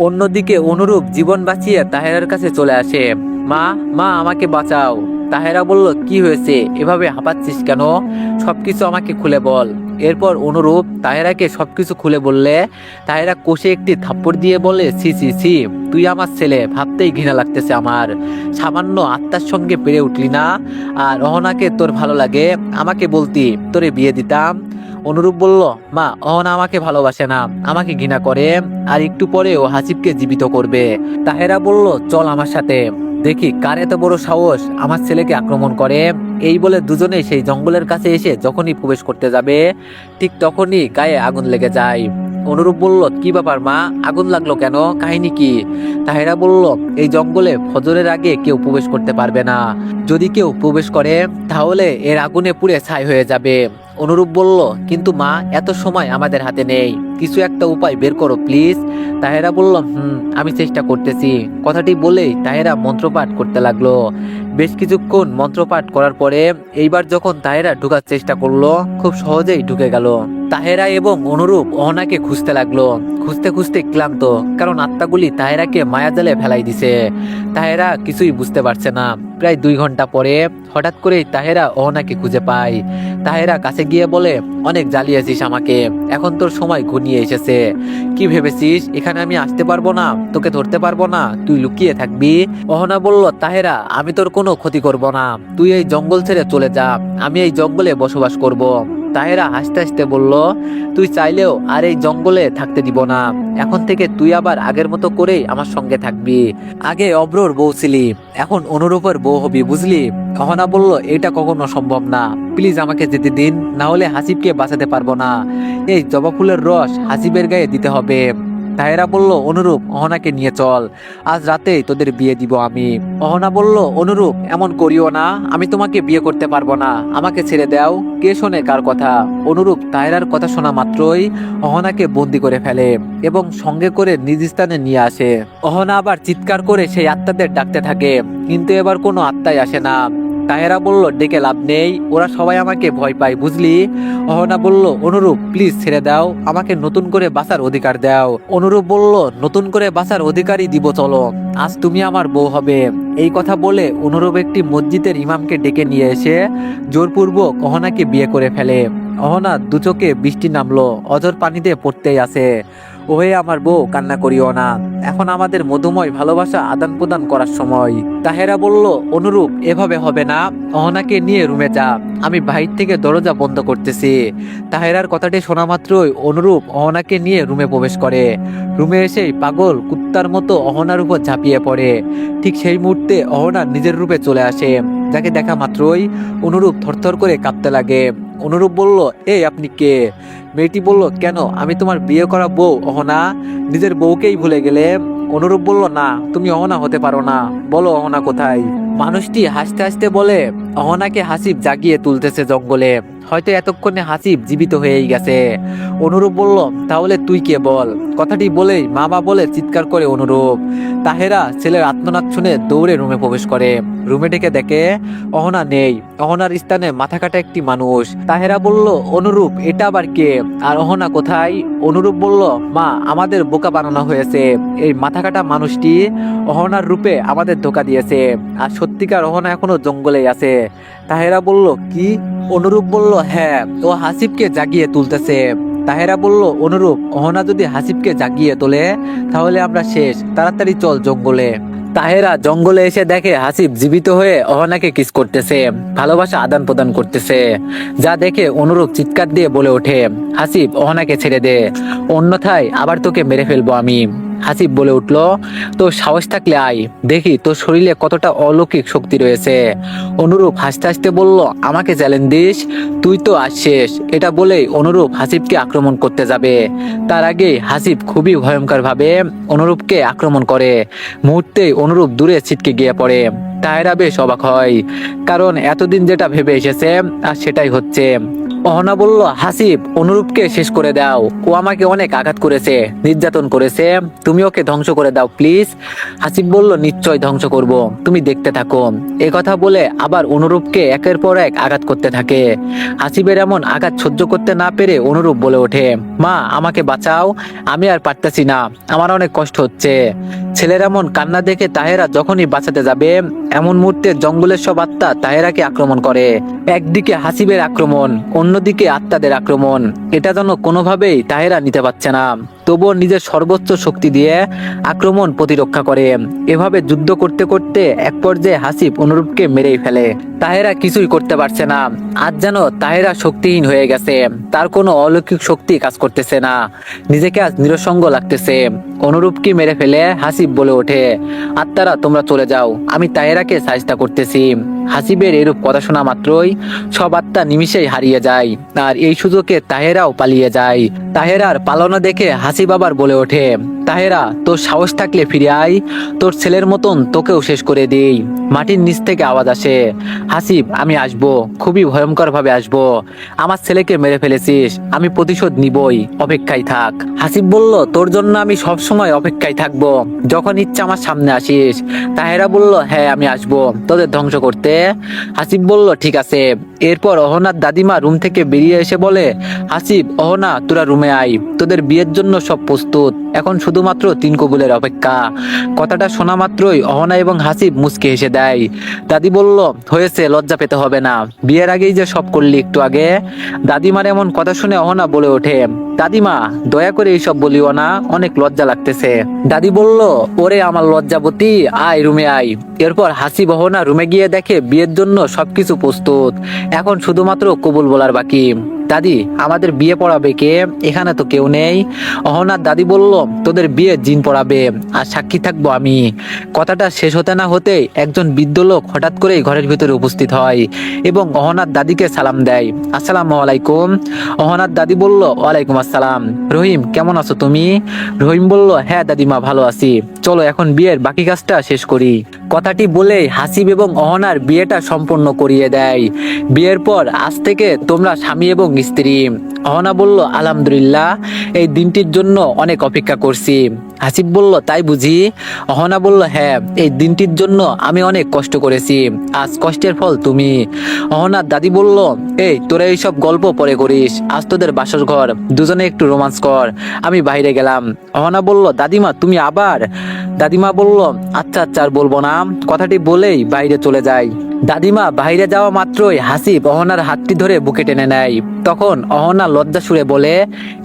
অন্যদিকে অনুরূপ জীবন বাঁচিয়ে তাহেরার কাছে চলে আসে। মা, মা আমাকে বাঁচাও। তাহেরা বলল, কি হয়েছে, এভাবে হাঁপাচ্ছিস কেন? সবকিছু আমাকে খুলে বল। এরপর অনুরূপ তাহেরাকে সবকিছু খুলে বললে তাহেরা কষে একটি থাপ্পড় দিয়ে বলে, ছি ছি ছি, তুই আমার ছেলে, ভাবতেই ঘৃণা লাগতেছে আমার। সামান্য আত্মার সঙ্গে পেরে উঠলি না। আর অহনাকে তোর ভালো লাগে, আমাকে বলতি, তোরে বিয়ে দিতাম। অনুরূপ বলল, মা, অহনা আমাকে ভালোবাসে না, আমাকে ঘৃণা করে, আর একটু পরে ও হাসিবকে জীবিত করবে। তাহেরা বলল, চল আমার সাথে, দেখি কার এত বড় সাহস আমার ছেলেকে আক্রমণ করে। এই বলে দুজনেই সেই জঙ্গলের কাছে এসে যখনই প্রবেশ করতে যাবে ঠিক তখনই গায়ে আগুন লেগে যায়। অনুরূপ বলল, কি ব্যাপার মা, আগুন লাগলো কেন, কাহিনী কি? তাহেরা বলল, এই জঙ্গলে ফজরের আগে কেউ প্রবেশ করতে পারবে না। যদি কেউ প্রবেশ করে তাহলে এর আগুনে পুড়ে ছাই হয়ে যাবে। অনুরূপ বলল, কিন্তু মা, এত সময় আমাদের হাতে নেই, কিছু একটা উপায় বের করো প্লিজ। তাহেরা বলল, আমি চেষ্টা করতেছি। কথাটি বলেই তাহেরা মন্ত্রপাঠ করতে লাগলো। বেশ কিছুক্ষণ মন্ত্রপাঠ করার পরে এইবার যখন তাহেরা ঢুকার চেষ্টা করলো, খুব সহজেই ঢুকে গেল। তাহেরা এবং অনুরূপ অহনাকে খুঁজতে লাগলো। খুঁজতে খুঁজতে ক্লান্ত, কারণ আত্মাগুলি তাহেরাকে মায়াজালে ফেলাই দিছে। তাহেরা কিছুই বুঝতে পারছে না। প্রায় 2 ঘন্টা পরে হঠাৎ করেই তাহেরা অহনাকে খুঁজে পায়। তাহেরা কাছে গিয়ে বলে, অনেক জ্বালিয়েছিস আমাকে, এখন তোর সময় ঘনিয়ে এসেছে। কি ভেবেছিস এখানে আমি আসতে পারবো না, তোকে ধরতে পারবো না, তুই লুকিয়ে থাকবি? অহনা বলল, তাহেরা, আমি তোর কোনো ক্ষতি করব না, তুই এই জঙ্গল ছেড়ে চলে যা, আমি এই জঙ্গলে বসবাস করব। তাহেরা হাসতে হাসতে বলল, তুই চাইলেও আর এই জঙ্গলে থাকতে দিব না, এখন থেকে তুই আবার আগের মতো করেই আমার সঙ্গে থাকবি। আগে অব্রর বউ ছিলি, এখন অনুরূপের বউ হবি, বুঝলি? অহনা বলল, এটা কখনো সম্ভব না, প্লিজ আমাকে যেতে দিন, না হলে হাসিবকে বাঁচাতে পারবো না। এই জবা ফুলের রস হাসিবের গায়ে দিতে হবে। তাহেরা বলল, অনুরূপ, অহনাকে নিয়ে চল, আজ রাতেই তোদের বিয়ে দিব আমি। অহনা বলল, অনুরূপ, এমন করিও না, আমি তোমাকে বিয়ে করতে পারবো না, আমাকে ছেড়ে দাও। কে শোনে কার কথা? অনুরূপ তাহেরার কথা শোনা মাত্রই অহনাকে বন্দি করে ফেলে এবং সঙ্গে করে নিজ স্থানে নিয়ে আসে। অহনা আবার চিৎকার করে সেই আত্মাদের ডাকতে থাকে, কিন্তু এবার কোনো আত্মাই আসে না। তাহেরা বলল, ডেকে লাভ নেই, ওরা সবাই আমাকে ভয় পায়, বুঝলি? অহনা বলল, অনুরূপ, প্লিজ ছেড়ে দাও, আমাকে নতুন করে বাঁচার অধিকার দাও। অনুরূপ বলল, নতুন করে বাঁচার অধিকারই দিব, চলো, আজ তুমি আমার বউ হবে। এই কথা বলে অনুরূপ একটি মসজিদের ইমামকে ডেকে নিয়ে এসে জোরপূর্বক অহনাকে বিয়ে করে ফেলে। অহনা দু চোখে বৃষ্টি নামলো, অঝর পানিতে পড়তেই আছে। ওহে আমার বউ, কান্না করিও না, এখন আমাদের মধুময় ভালোবাসা আদান প্রদান করার সময়। তাহেরা বলল, অনুরূপ, এভাবে হবে না, অহনাকে নিয়ে রুমে যা, আমি বাহির থেকে দরজা বন্ধ করতেছি। তাহেরার কথাটি শোনা মাত্রই অনুরূপ অহনাকে নিয়ে রুমে প্রবেশ করে। রুমে এসেই পাগল কুত্তার মতো অহনার উপর ঝাঁপিয়ে পড়ে। ঠিক সেই মুহূর্তে অহনা নিজের রূপে চলে আসে, যাকে দেখা মাত্রই অনুরূপ থরথর করে কাঁপতে লাগে। অনুরূপ বলল, এই আপনি কে? মেয়েটি বলল, কেন, আমি তোমার বিয়ে করা বউ অহনা, নিজের বউকেই ভুলে গেলে? অনুরূপ বলল, না, তুমি অহনা হতে পারো না, বলো অহনা কোথায়? মানুষটি হাসতে হাসতে বলে, অহনাকে হাসিব জাগিয়ে তুলতেছে জঙ্গলে, হয়তো এতক্ষণে হাসিব জীবিত হয়েই গেছে। অনুরূপ বলল, তাহলে তুই কে বল? কথাটি বলেই মা বলে চিৎকার করে অনুরূপ। তাহেরা ছেলের আত্মনাদ শুনে দৌড়ে রুমে প্রবেশ করে। রুমে ডেকে দেখে অহনা নেই, অহনার স্থানে মাথা কাটা একটি মানুষ। তাহেরা বলল, অনুরূপ, এটা আবার কে, আর অহনা কোথায়? অনুরূপ বলল, মা, আমাদের বোকা বানানো হয়েছে, এই মাথা কাটা মানুষটি অহনার রূপে আমাদের ধোকা দিয়েছে, আর সত্যিকার অহনা এখনো জঙ্গলেই আছে। তাহেরা বলল, কি? অনুরূপ বলল, হ্যাঁ, ও হাসিবকে জাগিয়ে তুলতেছে। তাহেরা বলল, অনুরূপ, অহনা যদি হাসিবকে জাগিয়ে তোলে তাহলে আমরা শেষ, তাড়াতাড়ি চল জঙ্গলে। তাহেরা জঙ্গলে এসে দেখে হাসিব জীবিত হয়ে অহনাকে কিস করতেছে, ভালোবাসা আদান প্রদান করতেছে। যা দেখে অনুরূপ চিৎকার দিয়ে বলে ওঠে, হাসিব, অহনাকে ছেড়ে দে, অন্যথায় আবার তোকে মেরে ফেলবো আমি। হাসিব বলে উঠল, তোর সাহস থাকলে আয়, দেখি তোর শরীরে কতটা অলৌকিক শক্তি রয়েছে। অনুরূপ হাসতে হাসতে বলল, আমাকে চ্যালেঞ্জ দিস, তুই তো আজ শেষ। এটা বলেই অনুরূপ হাসিবকে আক্রমণ করতে যাবে। তার আগে হাসিব খুবই ভয়ঙ্কর ভাবে অনুরূপকে আক্রমণ করে। মুহূর্তেই অনুরূপ দূরে ছিটকে গিয়ে পড়ে। তাহেরা বেশ অবাক হয়, কারণ এতদিন যেটা ভেবে এসেছে আর সেটাই হচ্ছে। অহনা বলল, হাসিব, অনুরূপকে শেষ করে দাও। ও আমাকে অনেক আঘাত করেছে, নির্যাতন করেছে, তুমি ওকে ধ্বংস করে দাও প্লিজ। হাসিব বলল, নিশ্চয় ধ্বংস করব, তুমি দেখতে থাকো। এ কথা বলে আবার অনুরূপকে একের পর এক আঘাত করতে থাকে। হাসিবের এমন আঘাত সহ্য করতে না পেরে অনুরূপ বলে ওঠে, মা আমাকে বাঁচাও, আমি আর পারতেছি না, আমার অনেক কষ্ট হচ্ছে। ছেলের এমন কান্না দেখে তাহেরা যখনই বাঁচাতে যাবে, এমন মুহূর্তে জঙ্গলের সব আত্মা তাহেরাকে আক্রমণ করে। একদিকে হাসিবের আক্রমণ, অন্যদিকে আত্মাদের আক্রমণ। এটা যেন কোনোভাবেই তাহেরা নিতে পারছে না, তবুও নিজের সর্বোচ্চ শক্তি দিয়ে আক্রমণ প্রতিরক্ষা করে। এভাবে যুদ্ধ করতে করতে এক পর্যায়ে হাসিব অনুরূপকে মেরেই ফেলে। তাহেরা কিছুই করতে পারছে না, আজ যেন তাহেরা শক্তিহীন হয়ে গেছে, তার কোনো অলৌকিক শক্তি কাজ করতেছে না, নিজেকে আজ নিরসঙ্গ লাগতেছে। অনুরূপকে মেরে ফেলে হাসিব বলে ওঠে, আত্মারা তোমরা চলে যাও, আমি তাহেরাকে সাজদা করতেছি। হাসিবের এরূপ কথা শোনা মাত্রই সব আত্মা নিমিষেই হারিয়ে যায়, আর এই সুযোগে তাহেরাও পালিয়ে যায়। তাহেরার পালানো দেখে হাসিব আবার বলে ওঠে, তাহেরা, তোর সাহস থাকলে ফিরে আয়, তোর ছেলের মতন তোকেও শেষ করে দেই। মাটির নিচ থেকে আওয়াজ আসে, হাসিব, আমি আসবো, খুবই ভয়ঙ্কর ভাবে আসবো। আমার ছেলেকে মেরে ফেলেছিস, আমি প্রতিশোধ নিবই, অপেক্ষায় থাক। হাসিব বলল, তোর জন্য আমি সব সময় অপেক্ষায় থাকবো, যখন ইচ্ছা আমার সামনে আসিস। তাহেরা বলল, হ্যাঁ আমি আসবো তোদের ধ্বংস করতে। হাসিব বলল, ঠিক আছে। এরপর অহনার দাদিমা রুম থেকে বেরিয়ে এসে বলে, হাসিব, অহনা, তোরা রুমে আয়, তোদের বিয়ের জন্য সব প্রস্তুত, এখন শুধুমাত্র 3 কবুলের অপেক্ষা। কথাটা শোনা মাত্রই অহনা এবং হাসিব মুচকি হেসে দেয়। দাদি বলল, হয়েছে, লজ্জা পেতে হবে না, বিয়ের আগেই যে সব করলি একটু আগে। দাদিমার এমন কথা শুনে অহনা বলে ওঠে, দাদিমা, দয়া করে এইসব বলিও না, অনেক লজ্জা লাগতেছে। দাদি বলল, ওরে আমার লজ্জাবতী, আয় রুমে আয়। এরপর হাসিব অহনা রুমে গিয়ে দেখে বিয়ের জন্য সবকিছু প্রস্তুত, এখন শুধুমাত্র কবুল বলার বাকি। দাদি, আমাদের বিয়ে পড়াবে কে? এখানে তো কেউ নেই। অহনার দাদি বলল, তোদের বিয়ে জিন পড়াবে, আর সাক্ষী থাকবো আমি। কথাটা শেষ হতে না হতেই একজন বৃদ্ধ লোক হঠাৎ করেই ঘরের ভিতরে উপস্থিত হয় এবং অহনার দাদিকে সালাম দেয়, আসসালামু আলাইকুম। অহনার দাদি বলল, ওয়ালাইকুম আসসালাম। রহিম, কেমন আছো তুমি? রহিম বলল, হ্যাঁ দাদিমা, ভালো আছি, চলো এখন বিয়ের বাকি কাজটা শেষ করি। কথাটি বলেই হাসিব এবং অহনার বিয়েটা সম্পন্ন করিয়ে দেয়। বিয়ের পর আজ থেকে তোমরা স্বামী এবং স্ত্রী। অহনা বলল, আলহামদুলিল্লাহ, এই দিনটির জন্য অনেক অপেক্ষা করছি। হাসিব বলল, তাই বুঝি? অহনা বলল, হ্যাঁ, এই দিনটির জন্য আমি অনেক কষ্ট করেছি, আজ কষ্টের ফল তুমি। অহনার দাদি বলল, এই তোরা এইসব গল্প পরে করিস, আজ তোদের বাসর ঘর, দুজনে একটু রোমান্স কর, আমি বাইরে গেলাম। অহনা বলল, দাদিমা তুমি আবার? দাদিমা বলল, আচ্ছা আচ্ছা, আর বলবো না। কথাটি বলেই বাইরে চলে যায়। দাদিমা বাইরে যাওয়া মাত্রই হাসিব অহনার হাতটি ধরে বুকে টেনে নেয়। তখন অহনা লজ্জা সুরে বলে,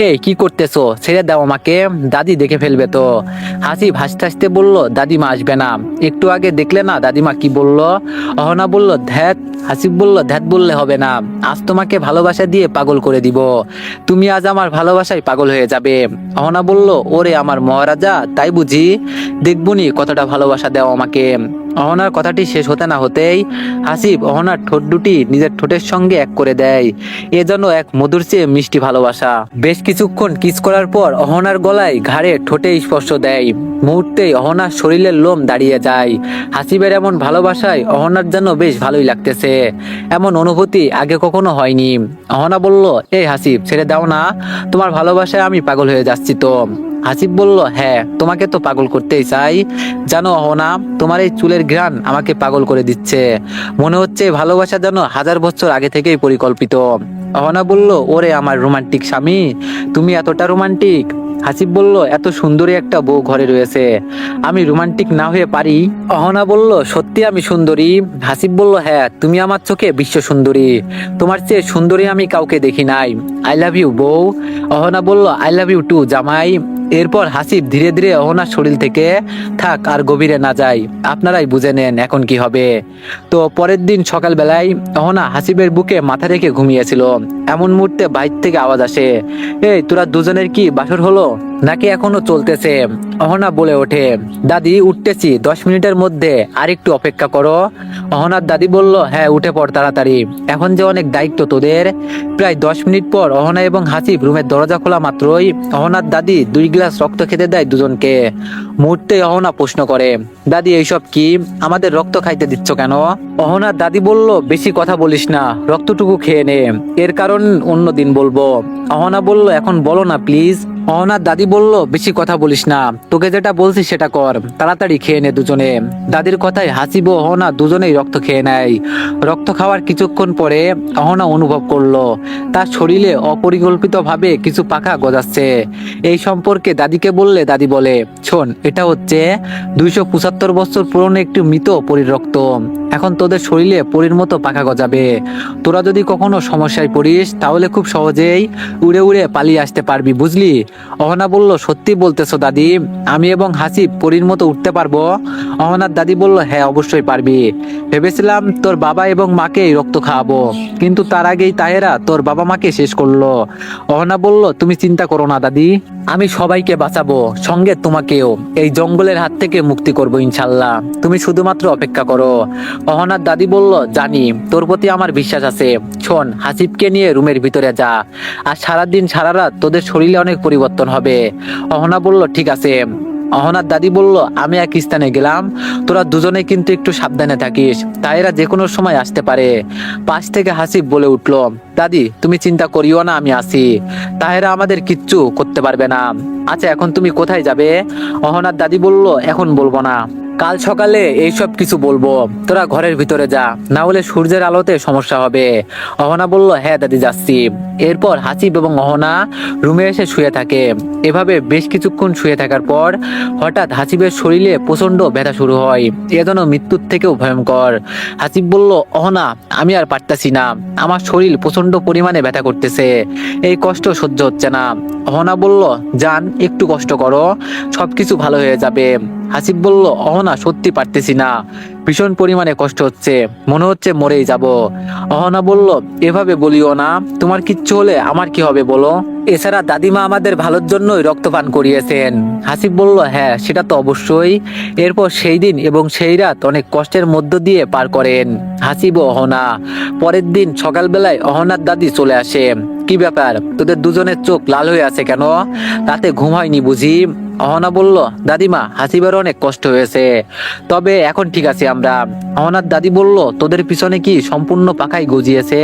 এই কি করতেছো, ছেড়ে দাও আমাকে, দাদি দেখে ফেলবে তো। হাসিব হাসতে হাসতে বলল, দাদিমা আসবে না, একটু আগে দেখলে না দাদিমা কি বলল? অহনা বলল, ধ্যাত। হাসিব বলল, ধ্যাত বললে হবে না, আজ তোমাকে ভালোবাসা দিয়ে পাগল করে দিব, তুমি আজ আমার ভালোবাসায় পাগল হয়ে যাবে। অহনা বলল, ওরে আমার মহারাজা, তাই বুঝি? দেখবুনি কতটা ভালোবাসা দাও আমাকে। অহনার কথাটি শেষ হতে না হতেই হাসিব অহনার ঠোঁট দুটি নিজের ঠোঁটের সঙ্গে এক করে দেয়। এ যেন এক মধুর চেয়ে মিষ্টি ভালোবাসা। বেশ কিছুক্ষণ কিস করার পর অহনার গলায়, ঘাড়ে, ঠোঁটে স্পর্শ দেয়। মুহূর্তেই অহনার শরীরের লোম দাঁড়িয়ে যায়। হাসিবের এমন ভালোবাসায় অহনার যেন বেশ ভালোই লাগতেছে, এমন অনুভূতি আগে কখনো হয়নি। অহনা বলল, এই হাসিব, ছেড়ে দাও না, তোমার ভালোবাসায় আমি পাগল হয়ে যাচ্ছি তো। হাসিব বলল, হ্যাঁ, তোমাকে তো পাগল করতেই চাই। জানো অহনা, তোমার এই চুলের ঘ্রাণ আমাকে পাগল করে দিচ্ছে, মনে হচ্ছে ভালোবাসা যেন 1000 বছর আগে থেকেই পরিকল্পিত। অহনা বলল, ওরে আমার রোমান্টিক স্বামী, তুমি এতটা রোমান্টিক? হাসিব বলল, এত সুন্দরী একটা বউ ঘরে রয়েছে, আমি রোমান্টিক না হয়ে পারি? অহনা বলল, সত্যি আমি সুন্দরী? হাসিব বলল, হ্যাঁ, তুমি আমার চোখে বিশ্ব সুন্দরী, তোমার চেয়ে সুন্দরী আমি কাউকে দেখি নাই। আই লাভ ইউ বউ। অহনা বলল, আই লাভ ইউ টু জামাই। এরপর হাসিব ধীরে ধীরে অহনার শরীর থেকে, থাক আর গভীরে না যাই, আপনারাই বুঝে নেন এখন কি হবে। তো পরের দিন সকালবেলায় অহনা হাসিবের বুকে মাথা রেখে ঘুমিয়েছিল। এমন মুহূর্তে বাইর থেকে আওয়াজ আসে, এই তোরা দুজনের কি বাসর হলো? নাকি এখনো চলতেছে? অহনা বলে ওঠে, দাদি উঠতেছি, 10 মিনিটের মধ্যে আর একটু অপেক্ষা করো। অহনার দাদি বলল, হ্যাঁ উঠে পড় তাড়াতাড়ি, এখন যে অনেক দায়িত্ব তোদের। প্রায় 10 মিনিট পর অহনা এবং হাসিব রুমের দরজা খোলা মাত্রই অহনার দাদি 2 গ্লাস রক্ত খেতে দেয় দুজনকে। মুহূর্তে অহনা প্রশ্ন করে, দাদি এইসব কি? আমাদের রক্ত খাইতে দিচ্ছ কেন? অহনার দাদি বলল, বেশি কথা বলিস না, রক্তটুকু খেয়ে নে, এর কারণ অন্য দিন বলবো। অহনা বলল, এখন বলো না প্লিজ। অহনার দাদি বলল, বেশি কথা বলিস না, তোকে যেটা বলছি সেটা কর, তাড়াতাড়ি খেয়ে নে দুজনে। দাদির কথায় হাসিব ও অহনা দুজনেই রক্ত খেয়ে নেয়। রক্ত খাওয়ার কিছুক্ষণ পরে অহনা অনুভব করলো তার শরীরে অপরিকল্পিতভাবে কিছু পাখা গজাচ্ছে। এই সম্পর্কে দাদিকে বললে দাদি বলে, শোন, এটা হচ্ছে 275 বছর পুরনো একটি মৃত পরীর রক্ত। এখন তোদের শরীরে পরীর মতো পাখা গজাবে। তোরা যদি কখনো সমস্যায় পড়িস তাহলে খুব সহজেই উড়ে উড়ে পালিয়ে আসতে পারবি, বুঝলি? অহনা বলল, সত্যি বলতেছো দাদি? আমি এবং হাসিব পরীর মতো উঠতে পারবো? অহনার দাদি বলল, হ্যাঁ অবশ্যই পারবি। ভেবেছিলাম তোর বাবা এবং মাকে এই রক্ত খাওয়াবো, কিন্তু তার আগেই তাহেরা তোর বাবা মাকে শেষ করলো। অহনা বলল, তুমি চিন্তা করো না দাদি, আমি সবাইকে বাঁচাবো, সঙ্গে তোমাকেও। এই জঙ্গলের হাত থেকে মুক্তি করবো ইনশাল্লাহ, তুমি শুধুমাত্র অপেক্ষা করো। অহনার দাদি বলল, জানি তোর প্রতি আমার বিশ্বাস আছে। শোন, হাসিবকে নিয়ে রুমের ভিতরে যা, আর সারাদিন সারা রাত তোদের শরীরে অনেক পরিবর্তন হবে। অহনা বলল, ঠিক আছে। অহনার দাদি বলল, আমি এক স্থানে গেলাম, তোরা দুজনে কিন্তু একটু সাবধানে থাকিস, তাইরা যে কোনো সময় আসতে পারে। পাশ থেকে হাসিব বলে উঠলো, দাদি তুমি চিন্তা করিও না, আমি আছি, তাহেরা আমাদের কিচ্ছু করতে পারবে না। আচ্ছা এখন তুমি কোথায় যাবে? অহনার দাদি বলল, এখন বলবো না, কাল সকালে এইসব কিছু বলবো, তোরা ঘরের ভিতরে যা, না হলে সূর্যের আলোতে সমস্যা হবে। অহনা বলল, হ্যাঁ দাদি যাচ্ছি। এরপর হাসিব এবং অহনা রুমে এসে শুয়ে থাকে। এভাবে বেশ কিছুক্ষণ শুয়ে থাকার পর হঠাৎ হাসিবের শরীরে প্রচন্ড ব্যথা শুরু হয়, এ যেন মৃত্যুর থেকেও ভয়ঙ্কর। হাসিব বলল, অহনা আমি আর পারতাছি না, আমার শরীর প্রচন্ড পরিমাণে ব্যথা করতেছে, এই কষ্ট সহ্য হচ্ছে না। অহনা বলল, জান একটু কষ্ট করো, সবকিছু ভালো হয়ে যাবে। হাসিব বলল, অহনা সত্যি পারতেছি না, ভীষণ পরিমাণে কষ্ট হচ্ছে, মনে হচ্ছে মরেই যাব। অহনা বলল, এভাবে বলিও না, তোমার কিচ্ছু হলে আমার কি হবে বলো? এছাড়া দাদিমা আমাদের ভালোর জন্যই রক্তপান করিয়েছেন। হাসিব বলল, হ্যাঁ সেটা তো অবশ্যই। এরপর সেই দিন এবং সেই রাত অনেক কষ্টের মধ্য দিয়ে পার করেন হাসিব ও অহনা। পরের দিন সকালবেলায় অহনার দাদি চলে আসে। কি ব্যাপার, তোদের দুজনের চোখ লাল হয়ে আছে কেন? রাতে ঘুম হয়নি বুঝি? অহনা বলল, দাদিমা হাসিবের অনেক কষ্ট হয়েছে, তবে এখন ঠিক আছে আমরা। অহনার দাদি বলল, তোদের পিছনে কি সম্পূর্ণ পাখাই গজিয়েছে?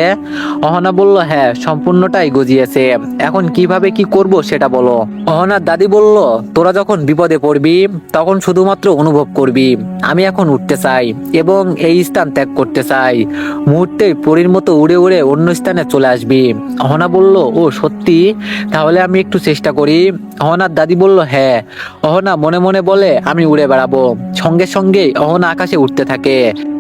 অহনা বলল, হ্যাঁ সম্পূর্ণটাই গজিয়েছে, এখন কিভাবে কি করব সেটা বলো। অহনার দাদি বলল, তোরা যখন বিপদে পড়বি তখন শুধুমাত্র অনুভব করবি, আমি এখন উঠতে চাই এবং এই স্থান ত্যাগ করতে চাই, মুহূর্তেই পরীর মতো উড়ে উড়ে অন্য স্থানে চলে আসবি। অহনা বলল, ও সত্যি? তাহলে আমি একটু চেষ্টা করি। অহনার দাদি বলল, হ্যাঁ। অহনা মনে মনে বলে, আমি উড়ে বেড়াবো। সঙ্গে সঙ্গে অহনা আকাশে উঠতে থাকে,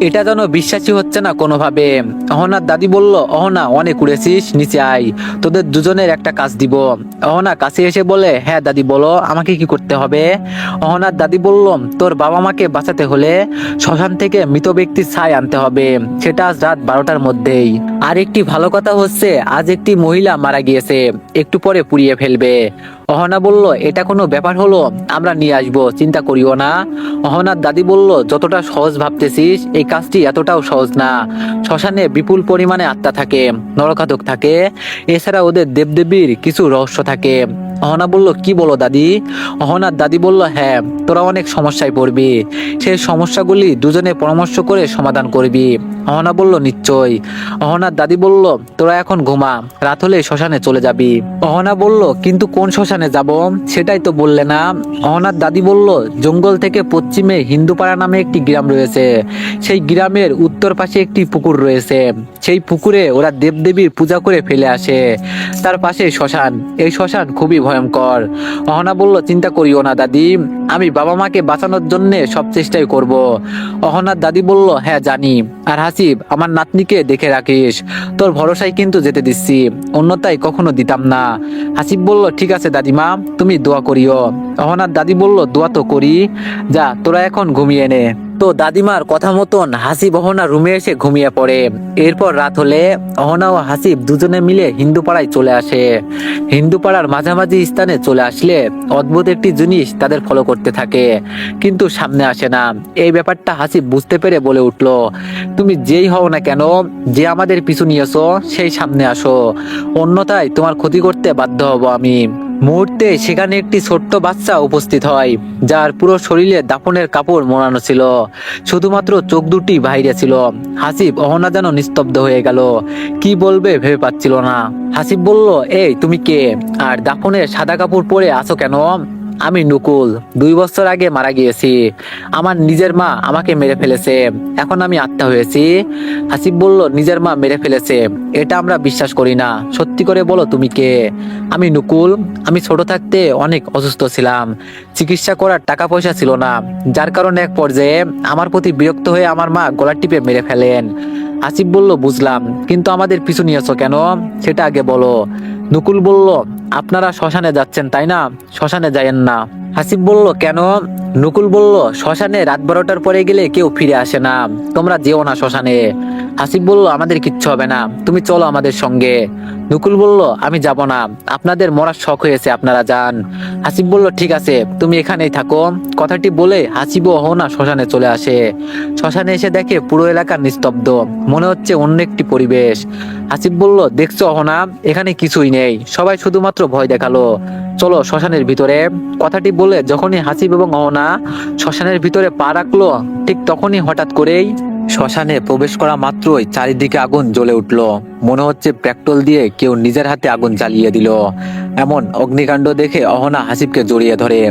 এটা যেন বিশ্বাসই হচ্ছে না কোনোভাবে। অহনার দাদি বলল, অহনা অনেক উড়েছিস, নিচে আয়, তোদের দুজনের একটা কাজ দিব। অহনা কাছে এসে বলে, হ্যাঁ দাদি বলো, আমাকে কি করতে হবে? অহনার দাদি বলল, তোর বাবা মাকে বাঁচাতে হলে শ্মশান থেকে মৃত ব্যক্তির ছাই আনতে হবে, সেটা আজ রাত 12টার মধ্যেই। আর একটি ভালো কথা হচ্ছে, আজ একটি মহিলা মারা গিয়েছে, একটু পরে পুড়িয়ে ফেলবে। অহনা বলল, এটা কোনো ব্যাপার হলো, আমরা নিয়ে আসবো, চিন্তা করিও না। অহনার দাদি বলল, যতটা সহজ ভাবতেছিস এই কাজটি এতটাও সহজ না। শ্মশানে বিপুল পরিমাণে আত্মা থাকে, নরকাতক থাকে, এছাড়া ওদের দেবদেবীর কিছু রহস্য থাকে। অহনা বলল, কি বলো দাদি? অহনার দাদি বলল, হ্যাঁ তোরা অনেক সমস্যায় পড়বি, সেই সমস্যাগুলি দুজনে পরামর্শ করে সমাধান করবি। অহনা বলল, নিশ্চয়। অহনার দাদি বলল, তোরা এখন ঘুমা, রাত হলে শ্মশানে চলে যাবি। অহনা বলল, কিন্তু কোন শ্মশানে যাব সেটাই তো বললে না। অহনার দাদি বলল, জঙ্গল থেকে পশ্চিমে হিন্দুপাড়া নামে একটি গ্রাম রয়েছে, সেই গ্রামের উত্তর পাশে একটি পুকুর রয়েছে, সেই পুকুরে ওরা দেবদেবীর পূজা করে ফেলে আসে, তার পাশে শ্মশান, এই শ্মশান খুবই ভয়ঙ্কর। অহনা বলল, চিন্তা করিও না দাদি, আমি বাবা মাকে বাঁচানোর জন্য সব চেষ্টাই করব। অহনার দাদি বলল, হ্যাঁ জানি, আর হাসিব আমার নাতনিকে দেখে রাখিস, তোর ভরসায় কিন্তু যেতে দিচ্ছি, অন্যতায় কখনো দিতাম না। হাসিব বলল, ঠিক আছে দাদিমা, তুমি দোয়া করিও। অহনার দাদি বলল, দোয়া তো করি, যা তোরা এখন ঘুমিয়ে নে। তো দাদিমার কথা মতন হাসিব অহনা রুমে এসে ঘুমিয়ে পড়ে। এরপর রাত হলে অহনা ও হাসিব দুজনে মিলে হিন্দু পাড়ায় চলে আসে। হিন্দু পাড়ার মাঝামাঝি স্থানে চলে আসলে অদ্ভুত একটি জিনিস তাদের ফলো করতে থাকে, কিন্তু সামনে আসে না। এই ব্যাপারটা হাসিব বুঝতে পেরে বলে উঠলো, তুমি যেই হও না কেন, যে আমাদের পিছু নিয়েছো সেই সামনে আসো, অন্যথায় তোমার ক্ষতি করতে বাধ্য হব আমি। মুহূর্তে সেখানে একটি ছোট্ট বাচ্চা উপস্থিত হয়, যার পুরো শরীরে দাফনের কাপড় মোড়ানো ছিল, শুধুমাত্র চোখ দুটি বাইরে ছিল। হাসিব অহনা যেন নিস্তব্ধ হয়ে গেল, কি বলবে ভেবে পাচ্ছিল না। হাসিব বলল, এই তুমি কে, আর দাফনের সাদা কাপড় পরে আছো কেন? আমি নকুল, 2 বছর আগে মারা গিয়েছি। আমার নিজের মা আমাকে মেরে ফেলেছে, এখন আমি আত্মা হয়েছি। হাসিব বলল, নিজের মা মেরে ফেলেছে? এটা আমরা বিশ্বাস করি না, সত্যি করে বলো তুমি কে? আমি নকুল, আমি ছোট থাকতে অনেক অসুস্থ ছিলাম, চিকিৎসা করার টাকা পয়সা ছিল না, যার কারণে এক পর্যায়ে আমার প্রতি বিরক্ত হয়ে আমার মা গলা টিপে মেরে ফেলেন। আসিফ বলল, বুঝলাম, কিন্তু আমাদের পিছু নিয়েছো কেন সেটা আগে বলো। নকুল বলল, আপনারা শ্মশানে যাচ্ছেন তাই না, শ্মশানে যায়েন না। হাসিব বলল, কেন? নকুল বলল, শ্মশানে রাত 12টার পরে গেলে কেউ ফিরে আসে না, তোমরা যেও না শ্মশানে। হাসিব বলল, আমাদের কিচ্ছু হবে না, তুমি চলো আমাদের সঙ্গে। নকুল বলল, আমি যাব না, আপনাদের মরার শখ হয়েছে, আপনারা যান। হাসিব বলল, ঠিক আছে, তুমি এখানেই থাকো। কথাটি বলে হাসিব ও অহনা শ্মশানে চলে আসে। শ্মশানে এসে দেখে পুরো এলাকা নিস্তব্ধ, মনে হচ্ছে অন্য একটি পরিবেশ। হাসিব বলল, দেখছো অহনা, এখানে কিছুই নেই, সবাই শুধুমাত্র ভয় দেখালো, চলো শ্মশানের ভিতরে। কথাটি বলে যখনই হাসিব এবং অহনা শ্মশানের ভিতরে পা রাখলো, ঠিক তখনই হঠাৎ করেই শ্মশানে প্রবেশ করা মাত্রই চারিদিকে আগুন জ্বলে উঠলো, মনে হচ্ছে পেট্রোল দিয়ে কেউ নিজের হাতে আগুন জ্বালিয়ে দিল। এমন অগ্নিকাণ্ড দেখে অহনা হাসিবকে জড়িয়ে ধরে।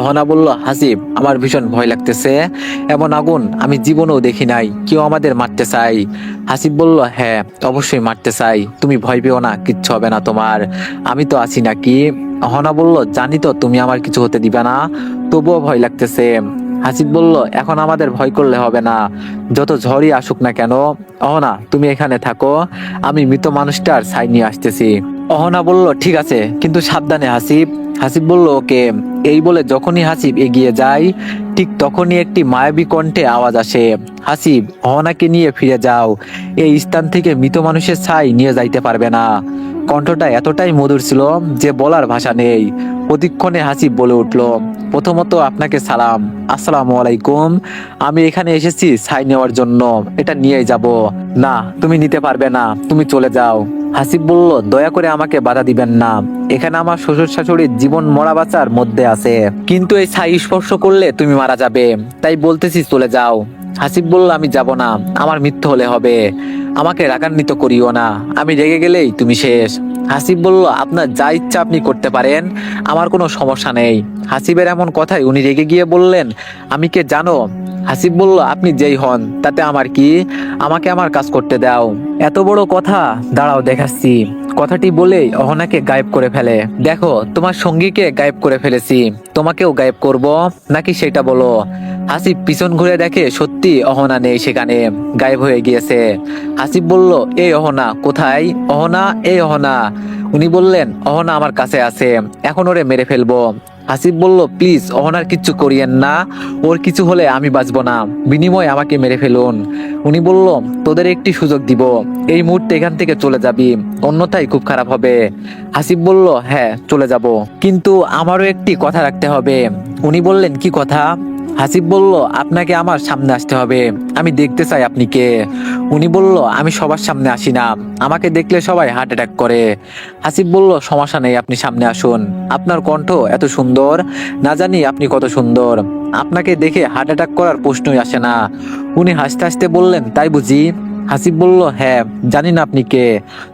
অহনা বলল, হাসিব, আমার ভীষণ ভয় লাগতেছে, এমন আগুন আমি জীবনেও দেখি নাই, কেউ আমাদের মারতে চাই। হাসিব বলল, হ্যাঁ অবশ্যই মারতে চাই, তুমি ভয় পেও না, কিচ্ছু হবে না তোমার, আমি তো আছি নাকি। অহনা বলল, জানি তো তুমি আমার কিছু হতে দিবে না, তবুও ভয় লাগতেছে। হাসিব বলল, এখন আমাদের ভয় করলে হবে না, যত ঝড়ই আসুক না কেন। অহনা, তুমি এখানে থাকো, আমি মৃত মানুষটার ছাই নিয়ে আসতেছি। অহনা বলল, ঠিক আছে, কিন্তু সাবধানে হাসিব। হাসিব বলল, ওকে। এই বলে যখনই হাসিব এগিয়ে যায়, ঠিক তখনই একটি মায়াবী কণ্ঠে আওয়াজ আসে, হাসিব, অহনাকে নিয়ে ফিরে যাও, এই স্থান থেকে মৃত মানুষের ছাই নিয়ে যাইতে পারবে না। কণ্ঠটা এতটাই মধুর ছিল যে বলার ভাষা নেই। প্রতিক্ষণে হাসিব বলে উঠল, প্রথমত আপনাকে সালাম, আসসালামু আলাইকুম, আমি এখানে এসেছি ছাই নেওয়ার জন্য, এটা নিয়ে যাব। না, তুমি নিতে পারবে না, তুমি চলে যাও। হাসিব বলল, দয়া করে আমাকে বাধা দিবেন না, এখানে আমার শ্বশুর শাশুড়ির জীবন মরা বাঁচার মধ্যে আছে, কিন্তু এই ছাই স্পর্শ করলে তুমি মারা যাবে, তাই বলতেছি চলে যাও। হাসিব বলল, আমি যাব না, আমার মৃত্যু হলে হবে, আমাকে রাগান্বিত করিও না, আমি রেগে গেলেই তুমি শেষ। হাসিব বলল, আপনার যা ইচ্ছা আপনি করতে পারেন, আমার কোনো সমস্যা নেই। হাসিবের এমন কথায় উনি রেগে গিয়ে বললেন, আমি কে জানো? হাসিব বলল, আপনি যেই হন তাতে আমার কি, আমাকে আমার কাজ করতে দাও। এত বড় কথা, দাঁড়াও দেখাচ্ছি। কথাটি বলেই অহনাকে গায়েব করে ফেলে। দেখো, তোমার সঙ্গীকে গায়েব করে ফেলেছি, তোমাকেও গায়েব করব নাকি সেটা বলো। হাসিব পিছন ঘুরে দেখে সত্যি অহনা নেই সেখানে, গায়েব হয়ে গিয়েছে। হাসিব বলল, এই অহনা কোথায়? অহনা, এই অহনা। উনি বললেন, অহনা আমার কাছে আছে, এখন ওরে মেরে ফেলবো। হাসিব বলল, প্লিজ অহনার কিচ্ছু করিয়েন না, ওর কিছু হলে আমি বাঁচবো না, বিনিময়ে আমাকে মেরে ফেলুন। উনি বলল, তোদের একটি সুযোগ দিব, এই মুহূর্তে এখান থেকে চলে যাবি, অন্যথায় খুব খারাপ হবে। হাসিব বলল, হ্যাঁ চলে যাব, কিন্তু আমারও একটি কথা রাখতে হবে। উনি বললেন, কি কথা? হাসিব বলল, আপনাকে আমার সামনে আসতে হবে, আমি দেখতে চাই আপনি কে। উনি বলল, আমি সবার সামনে আসি না, আমাকে দেখলে সবাই হার্ট অ্যাটাক করে। হাসিব বলল, সমস্যা নেই, আপনি সামনে আসুন, আপনার কণ্ঠ এত সুন্দর, না জানি আপনি কত সুন্দর, আপনাকে দেখে হার্ট অ্যাটাক করার প্রশ্নই আসে না। উনি হাসতে হাসতে বললেন, তাই বুঝি? হাসিব বলল, হ্যাঁ, জানি না আপনি কে,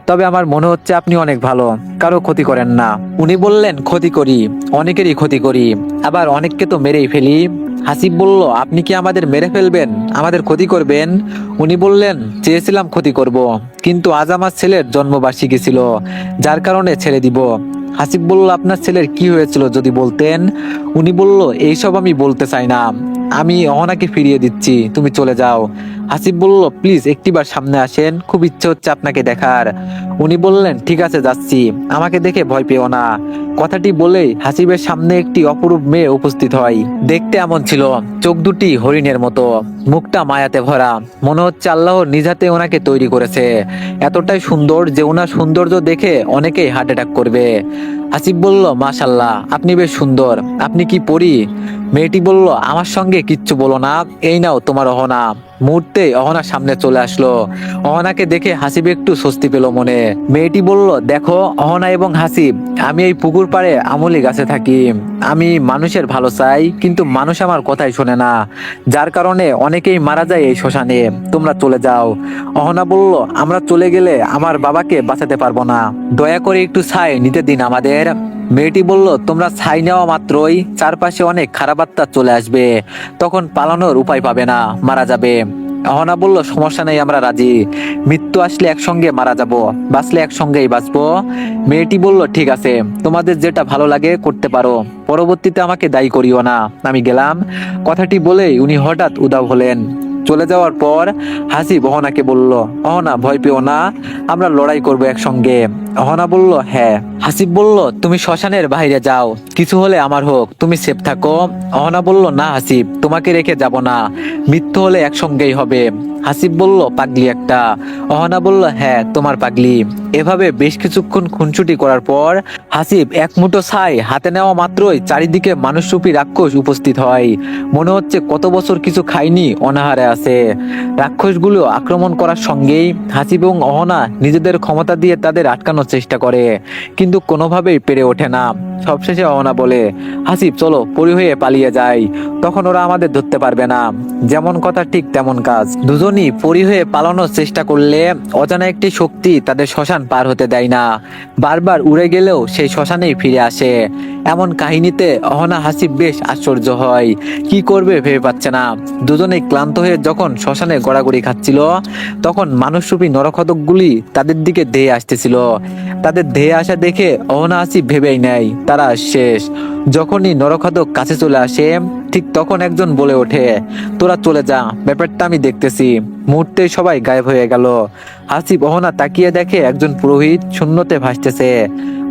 তবে আমার মনে হচ্ছে আপনি অনেক ভালো, কারো ক্ষতি করেন না। উনি বললেন, ক্ষতি করি, অনেকেরই ক্ষতি করি, আবার অনেককে তো মেরেই ফেলি। হাসিব বলল, আপনি কি আমাদের মেরে ফেলবেন, আমাদের ক্ষতি করবেন? উনি বললেন, চেয়েছিলাম ক্ষতি করব, কিন্তু আজ আমার ছেলের জন্মবার্ষিকী ছিল, যার কারণে ছেড়ে দিব। হাসিব বলল, আপনার ছেলের কি হয়েছিল যদি বলতেন? উনি বলল, এইসব আমি বলতে চাই না, আমি অহনাকে ফিরিয়ে দিচ্ছি, তুমি চলে যাও। হাসিব বলল, প্লিজ একটিবার সামনে আসেন, খুব ইচ্ছে হচ্ছে আপনাকে দেখার। উনি বললেন, ঠিক আছে যাচ্ছি, আমাকে দেখে ভয় পেও না। কথাটি বলেই হাসিবের সামনে একটি অপরূপ মেয়ে উপস্থিত হয়। দেখতে এমন ছিল, চোখ দুটি হরিণের মতো, মুখটা মায়াতে ভরা, মনে হচ্ছে আল্লাহ নিজ হাতে ওনাকে তৈরি করেছে। এতটাই সুন্দর যে ওনার সৌন্দর্য দেখে অনেকেই হার্ট অ্যাটাক করবে। হাসিব বলল, মাশাল্লাহ, আপনি বেশ সুন্দর, আপনি কি পরী? মেয়েটি বলল, আমার সঙ্গে কিচ্ছু বলো না, এই নাও তোমার অহনা। মুহূর্তে অহনার সামনে চলে আসলো। অহনাকে দেখে হাসিব একটু স্বস্তি পেল মনে। মেয়েটি বলল, দেখো অহনা এবং হাসিব, আমি এই পুকুর পাড়ে আমলি গাছে থাকি। আমি মানুষের ভালো চাই, কিন্তু মানুষ আমার কথাই শোনে না, যার কারণে অনেকেই মারা যায় এই শ্মশানে। তোমরা চলে যাও। অহনা বলল, আমরা চলে গেলে আমার বাবাকে বাঁচাতে পারবো না, দয়া করে একটু ছাই নিতে দিন আমাদের। মেয়েটি বলল, তোমরা ছাই নেওয়া মাত্রই চারপাশে অনেক খারাপ আত্মা চলে আসবে, তখন পালানোর উপায় পাবে না, মারা যাবে। অহনা বলল, সমস্যা নেই, আমরা রাজি। মৃত্যু আসলে একসঙ্গে মারা যাব, বাঁচলে একসঙ্গেই বাঁচবো। মেয়েটি বলল, ঠিক আছে, তোমাদের যেটা ভালো লাগে করতে পারো, পরবর্তীতে আমাকে দায়ী করিও না, আমি গেলাম। কথাটি বলেই উনি হঠাৎ উধাও হলেন। চলে যাওয়ার পর হাসিব অহনাকে বলল, অহনা ভয় পেও না, আমরা লড়াই করবো একসঙ্গে। অহনা বলল, হ্যাঁ। হাসিব বলল, তুমি শ্মশানের বাইরে যাও, কিছু হলে আমার হোক, তুমি সেফ থাকো। অহনা বলল, না হাসিব, তোমাকে রেখে যাব না, মৃত্যু হলে একসঙ্গেই হবে। হাসিব বলল, পাগলি একটা। অহনা বলল, হ্যাঁ, তোমার পাগলি। এভাবে বেশ কিছুক্ষণ খুনসুটি করার পর হাসিব এক মুঠো ছাই হাতে নেওয়া মাত্রই চারিদিকে মানুষরূপী রাক্ষস উপস্থিত হয়। মনে হচ্ছে কত বছর কিছু খায়নি, অনাহারে আছে। রাক্ষসগুলো আক্রমণ করার সঙ্গেই হাসিব এবং অহনা নিজেদের ক্ষমতা দিয়ে তাদের আটকানোর চেষ্টা করে, কিন্তু কোনোভাবেই পেরে ওঠে না। সবশেষে অহনা বলে, হাসিব চলো, পরি হয়ে পালিয়ে যাই, তখন ওরা আমাদের ধরতে পারবে না। যেমন কথা ঠিক তেমন কাজ। দুজনই পরি হয়ে পালানোর চেষ্টা করলে অজানা একটি শক্তি তাদের শ্মশান পার হতে দেয় না, বারবার উড়ে গেলেও সেই শ্মশানেই ফিরে আসে। এমন কাহিনীতে অহনা হাসিব বেশ আশ্চর্য হয়, কি করবে ভেবে পাচ্ছে না। দুজনেই ক্লান্ত হয়ে যখন শ্মশানে গড়াগড়ি খাচ্ছিল, তখন মানুষরূপী নরখাদকগুলি তাদের দিকে ধেয়ে আসতেছিল। তাদের ধেয়ে আসা দেখে অহনা হাসিব ভেবেই নেয় তারা শেষ। যখনই নরখাদক কাছে চলে আসে, ঠিক তখন একজন বলে ওঠে, তোরা চলে যা, ব্যাপারটা আমি দেখতেছি। মুহূর্তেই সবাই গায়েব হয়ে গেল। হাসিব অহনা তাকিয়ে দেখে একজন পুরোহিত শূন্যতে ভাসতেছে।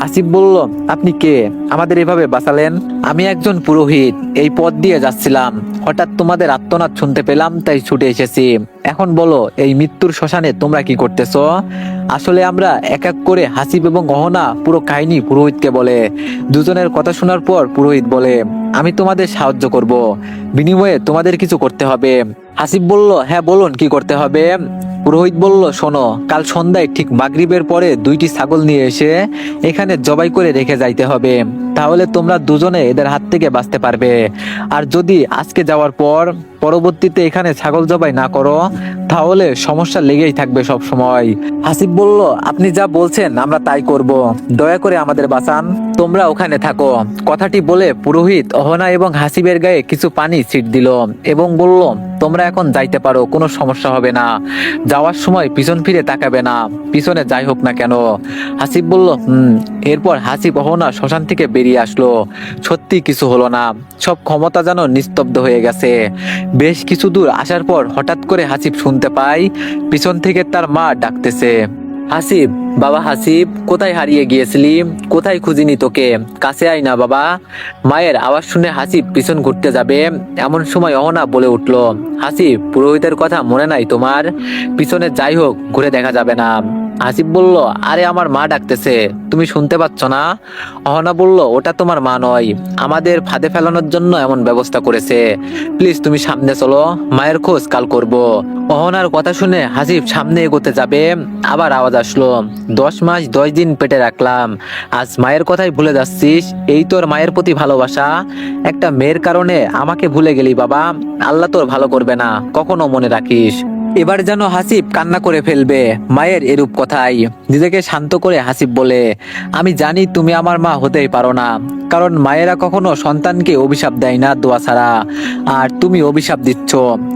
আসিফ বলল, আপনি কে, আমাদের এভাবে বাঁচালেন? আমি একজন পুরোহিত, এই পথ দিয়ে যাচ্ছিলাম, হঠাৎ তোমাদের আর্তনাদ শুনতে পেলাম, তাই ছুটে এসেছি। এখন বলো, এই মৃত্যুর শ্মশানে তোমরা কি করতেছো? আসলে আমরা এক এক করে হাসিব এবং অহনা পুরো কাহিনী পুরোহিতকে বলে। দুজনের কথা শোনার পর পুরোহিত বলে, আমি তোমাদের সাহায্য করব, বিনিময়ে তোমাদের কিছু করতে হবে। হাসিব বলল, হ্যাঁ বলুন, কি করতে হবে? পুরোহিত বলল, শোনো, কাল সন্ধ্যায় ঠিক মাগরিবের পরে 2টি ছাগল নিয়ে এসে এখানে জবাই করে রেখে যাইতে হবে, তাহলে তোমরা দুজনে এদের হাত থেকে বাঁচতে পারবে। আর যদি আজকে যাওয়ার পর পরবর্তীতে এখানে ছাগল জবাই না করো, তাহলে সমস্যা লেগেই থাকবে সব সময়। হাসিব বলল, আপনি যা বলছেন আমরা তাই করব, দয়া করে আমাদের বাঁচান, তোমরা ওখানে থাকো। কথাটি বলে পুরোহিত অহনা এবং হাসিবের গায়ে কিছু পানি ছিট দিল এবং বলল, তোমরা এখন যাইতে পারো, কোনো সমস্যা হবে না, যাওয়ার সময় পিছন ফিরে তাকাবে না, পিছনে যাই হোক না কেন। হাসিব বলল, এরপর হাসিব অহনা শ্মশান থেকে বেরিয়ে আসলো। সত্যি কিছু হলো না, সব ক্ষমতা যেন নিস্তব্ধ হয়ে গেছে। বেশ কিছু দূর আসার পর হঠাৎ করে হাসিব শুনতে পায় পিছন থেকে তার মা ডাকতেছে, হাসিব, বাবা হাসিব, কোথায় হারিয়ে গিয়েছিলি, কোথায় খুঁজিনি তোকে, কাছে আয় না বাবা। মায়ের আওয়াজ শুনে হাসিব পিছন ঘুরতে যাবে, এমন সময় অহনা বলে উঠল, হাসিব, পুরোহিতের কথা মনে নাই তোমার, পিছনে যাই হোক ঘুরে দেখা যাবে না। হাসিব বলল, আরে আমার মা ডাকতেছে, তুমি শুনতে পাচ্ছ না? অহনা বলল, ওটা তোমার মা নয়, আমাদের ফাঁদে ফেলানোর জন্য এমন ব্যবস্থা করেছে, প্লিজ তুমি সামনে চলো, মায়ের খোঁজ কাল করব। অহনার কথা শুনে হাসিব সামনে এগোতে যাবে, আবার আওয়াজ আসলো, 10 মাস 10 দিন পেটে রাখলাম, আজ মায়ের কথাই ভুলে যাচ্ছিস, এই তোর মায়ের প্রতি ভালোবাসা, একটা মেয়ের কারণে আমাকে ভুলে গেলি বাবা, আল্লাহ তোর ভালো করবে না, কখনো মনে রাখিস। এবার যেন হাসিব কান্না করে ফেলবে মায়ের এরূপ কথাই। নিজেকে শান্ত করে হাসিব বলে, আমি জানি তুমি আমার মা হতেই পারো না, কারণ মায়েরা কখনো সন্তানকে অভিশাপ দেয় না দোয়া ছাড়া, আর তুমি অভিশাপ দিচ্ছ,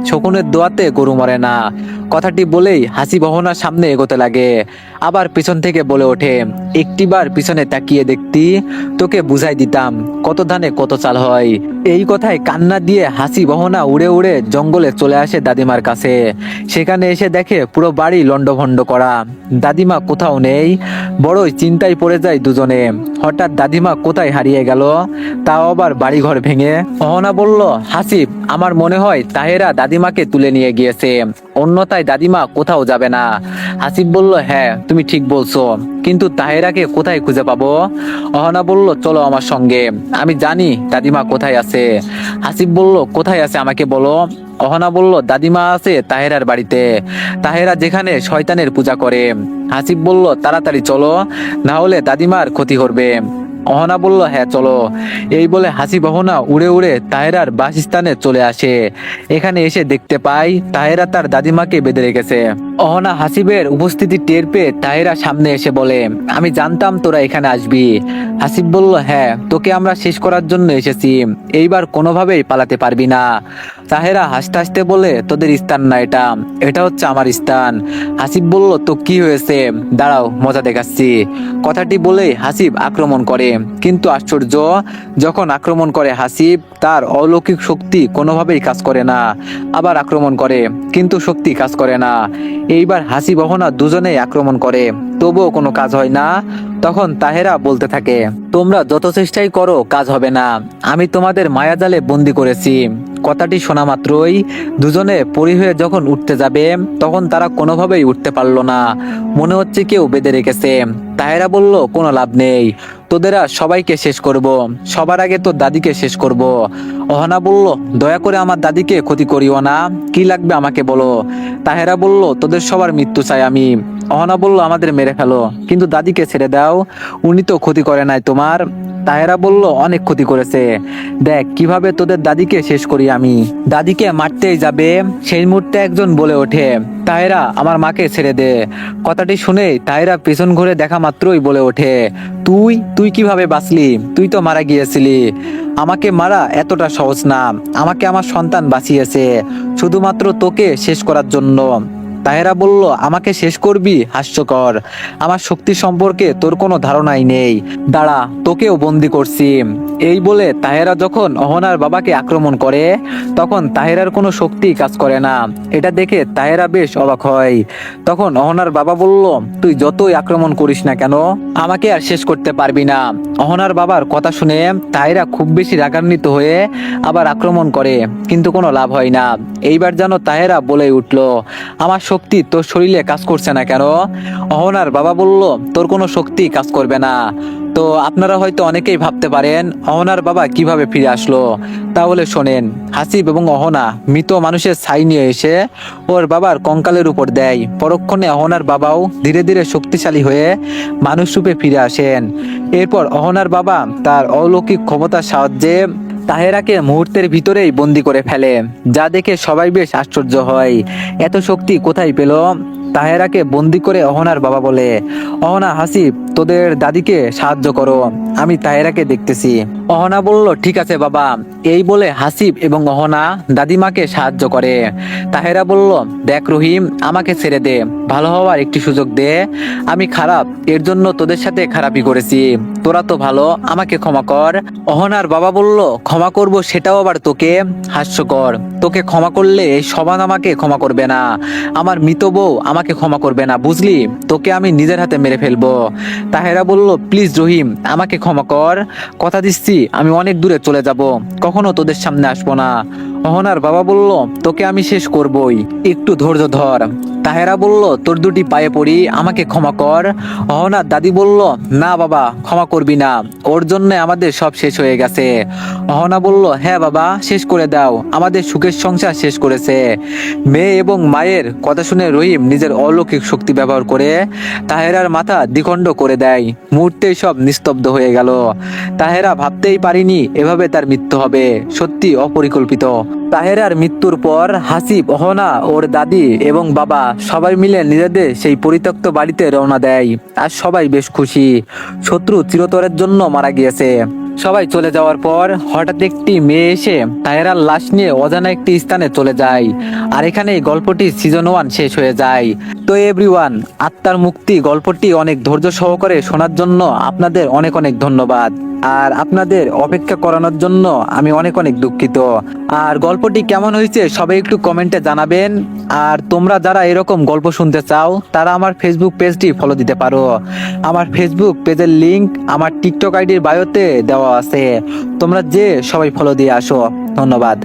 শকুনের দোয়াতে গরু মরে না। কথাটি বলেই হাসিব অহনার সামনে এগোতে লাগে, আবার পিছন থেকে বলে ওঠে, একটিবার পিছনে তাকিয়ে দেখতি, তোকে বুঝাই দিতাম কত ধানে কত চাল হয়। এই কথায় কান্না দিয়ে হাসিব অহনা উড়ে উড়ে জঙ্গলে চলে আসে দাদিমার কাছে। সেখানে এসে দেখে পুরো বাড়ি লন্ডভন্ড করা, দাদিমা কোথাও নেই। বড়ই চিন্তায় পড়ে যায় দুজনে। হঠাৎ দাদিমা কোথায় হারিয়ে গেল, তাও আবার বাড়িঘর ভেঙে। অহনা বলল, হাসিব, আমার মনে হয় তাহেরা দাদিমাকে তুলে নিয়ে গিয়েছে, অন্যথায় দাদিমা কোথাও যাবে না। হাসিব বলল, হ্যাঁ তুমি ঠিক বলছো, কিন্তু তাহেরাকে কোথায় খুঁজে পাবো? অহনা বলল, চলো আমার সঙ্গে, আমি জানি দাদিমা কোথায় আছে। হাসিব বলল, কোথায় আছে আমাকে বলো। অহনা বলল, দাদিমা আছে তাহেরার বাড়িতে, তাহেরা যেখানে শয়তানের পূজা করে। হাসিব বলল, তাড়াতাড়ি চলো, না হলে দাদিমার ক্ষতি করবে। অহনা বলল, হ্যাঁ চলো। এই বলে হাসিব অহনা উড়ে উড়ে তাহেরার বাসস্থানে চলে আসে। এখানে এসে দেখতে পায় তাহেরা তার দাদিমাকে বেঁধে রেখেছে। অহনা হাসিবের উপস্থিতি টের পেয়ে তাহেরা সামনে এসে বলে, আমি জানতাম তোরা এখানে আসবি। হাসিব বলল, হ্যাঁ, তোকে আমরা শেষ করার জন্য এসেছি, এইবার কোনোভাবেই পালাতে পারবি না। তাহেরা হাসতে হাসতে বলে, তোদের স্থান না এটা, এটা হচ্ছে আমার স্থান। হাসিব বলল, তো কি হয়েছে, দাঁড়াও মজা দেখাচ্ছি। কথাটি বলেই হাসিব আক্রমণ করে, কিন্তু আশ্চর্য, যখন আক্রমণ করে হাসিব, তার অলৌকিক শক্তি কোনোভাবেই কাজ করে না। আবার আক্রমণ করে, কিন্তু শক্তি কাজ করে না। এইবার হাসিব অহনা দুজনেই আক্রমণ করে, তবুও কোনো কাজ হয় না। তখন তাহেরা বলতে থাকে, তোমরা যত চেষ্টাই করো কাজ হবে না, আমি তোমাদের মায়াজালে বন্দি করেছি। কথাটি শোনা মাত্রই দুজনে পরি হয়ে যখন উঠতে যাবে, তখন তারা কোনোভাবেই উঠতে পারলো না, মনে হচ্ছে কেউ বেঁধে রেখেছে। তাহেরা বলল, কোনো লাভ নেই, তোদেরা সবাইকে শেষ করব, সবার আগে তোর দাদিকে শেষ করব। অহনা বলল, দয়া করে আমার দাদিকে ক্ষতি করিও না, কি লাগবে আমাকে বলো। তাহেরা বলল, তোদের সবার মৃত্যু চাই আমি। অহনা বলল, আমাদের মেরে ফেলো, কিন্তু দাদিকে ছেড়ে দাও, উনি তো ক্ষতি করে নাই তোমার। তাহেরা বলল, অনেক ক্ষতি করেছে, দেখ কিভাবে তোদের দাদিকে শেষ করি আমি। দাদিকে মারতেই যাবে, সেই মুহূর্তে একজন বলে ওঠে, তাহেরা, আমার মাকে ছেড়ে দে। কথাটি শুনে তাহেরা পেছন ঘুরে দেখা মাত্রই বলে ওঠে, তুই তুই কিভাবে বাঁচলি, তুই তো মারা গিয়েছিলি। আমাকে মারা এতটা সহজ না, আমাকে আমার সন্তান বাঁচিয়েছে শুধুমাত্র তোকে শেষ করার জন্য। তাহেরা বলল, আমাকে শেষ করবি, হাস্যকর, আমার শক্তি সম্পর্কে তোর কোনো ধারণাই নেই, দাঁড়া তোকেও বন্দি করছি। এই বলে তাহেরা যখন অহনার বাবাকে আক্রমণ করে, তখন তাহেরার কোনো শক্তি কাজ করে না। এটা দেখে তাহেরা বেশ অবাক হয়। তখন অহনার বাবা বলল, তুই যতই আক্রমণ করিস না কেন, আমাকে আর শেষ করতে পারবি না। অহনার বাবার কথা শুনে তাহেরা খুব বেশি রাগান্বিত হয়ে আবার আক্রমণ করে, কিন্তু কোনো লাভ হয় না। এইবার যেন তাহেরা বলে উঠল, আমার শক্তি তোর শরীরে কাজ করছে না কেন? অহনার বাবা বলল, তোর কোনো শক্তি কাজ করবে না। তো আপনারা হয়তো অনেকেই ভাবতে পারেন অহনার বাবা কিভাবে ফিরে আসলো, তাহলে শোনেন। হাসিব এবং অহনা মৃত মানুষের ছাই নিয়ে এসে ওর বাবার কঙ্কালের উপর দেয়। পরক্ষণে অহনার বাবাও ধীরে ধীরে শক্তিশালী হয়ে মানুষ রূপে ফিরে আসেন। এরপর অহনার বাবা তার অলৌকিক ক্ষমতার সাহায্যে তাহেরাকে মুহূর্তের ভিতরেই বন্দি করে ফেলে, যা দেখে সবাই বেশ আশ্চর্য হয়, এত শক্তি কোথায় পেল? তাহেরাকে বন্দি করে অহনার বাবা বলে, অহনা, হাসিব, তোদের দাদিকে সাহায্য করো, আমি তাহেরাকে দেখতেছি। অহনা বলল, ঠিক আছে বাবা। এই বলে হাসিব এবং অহনা দাদিমাকে সাহায্য করে। তাহেরা বলল, দেখ রহিম, আমাকে ছেড়ে দে, ভালো হওয়ার একটি সুযোগ দে, আমি খারাপ, এর জন্য তোদের সাথে খারাপই করেছি, তোরা তো ভালো, আমাকে ক্ষমা কর। অহনার বাবা বলল, ক্ষমা করব সেটাও আবার তোকে, হাস্যকর, তোকে ক্ষমা করলে এই সবান আমাকে ক্ষমা করবে না, আমার মৃত বউ আমাকে ক্ষমা করবে না, বুঝলি, তোকে আমি নিজের হাতে মেরে ফেলবো। তাহেরা বলল, প্লিজ রহিম, আমাকে ক্ষমা কর, কথা দিচ্ছি আমি অনেক দূরে চলে যাব, কখনো তোদের সামনে আসবো না। অহনার বাবা বলল, তোকে আমি শেষ করবই, একটু ধৈর্য ধর। তাহেরা বলল, তোর দুটি পায়ে পড়ি, আমাকে ক্ষমা কর। অহনার দাদি বলল, না বাবা, ক্ষমা করবি না, ওর জন্য আমাদের সব শেষ হয়ে গেছে। অহনা বলল, হ্যাঁ বাবা, শেষ করে দাও, আমাদের সুখের সংসার শেষ করেছে। মেয়ে এবং মায়ের কথা শুনে রহিম নিজের অলৌকিক শক্তি ব্যবহার করে তাহেরার মাথা দ্বিখণ্ড করে দেয়। মুহূর্তেই সব নিস্তব্ধ হয়ে গেল। তাহেরা ভাবতেই পারিনি এভাবে তার মৃত্যু হবে, সত্যি অপরিকল্পিত। তাহেরার মৃত্যুর পর হাসিব, অহনা, ওর দাদি এবং বাবা সবাই মিলে নিজেদের সেই পরিত্যক্ত বাড়িতে রওনা দেয়। আর সবাই বেশ খুশি, শত্রু চিরতরের জন্য মারা গিয়েছে। সবাই চলে যাওয়ার পর হঠাৎ একটি মেয়ে এসে তাহেরার লাশ নিয়ে অজানা একটি স্থানে চলে যায়। আর এখানে গল্পটি সিজন 1 শেষ হয়ে যায়। তো এভরিওয়ান, আত্মার মুক্তি গল্পটি অনেক ধৈর্য সহকারে শোনার জন্য আপনাদের অনেক অনেক ধন্যবাদ। আর আপনাদের অপেক্ষা করানোর জন্য আমি অনেক অনেক দুঃখিত। আর গল্পটি কেমন হয়েছে সবাই একটু কমেন্টে জানাবেন। আর তোমরা যারা এরকম গল্প শুনতে চাও তারা আমার ফেসবুক পেজটি ফলো দিতে পারো। আমার ফেসবুক পেজের লিংক আমার টিকটক আইডির বায়োতে দেওয়া আছে। তোমরা যে সবাই ফলো দিয়ে আসো। ধন্যবাদ।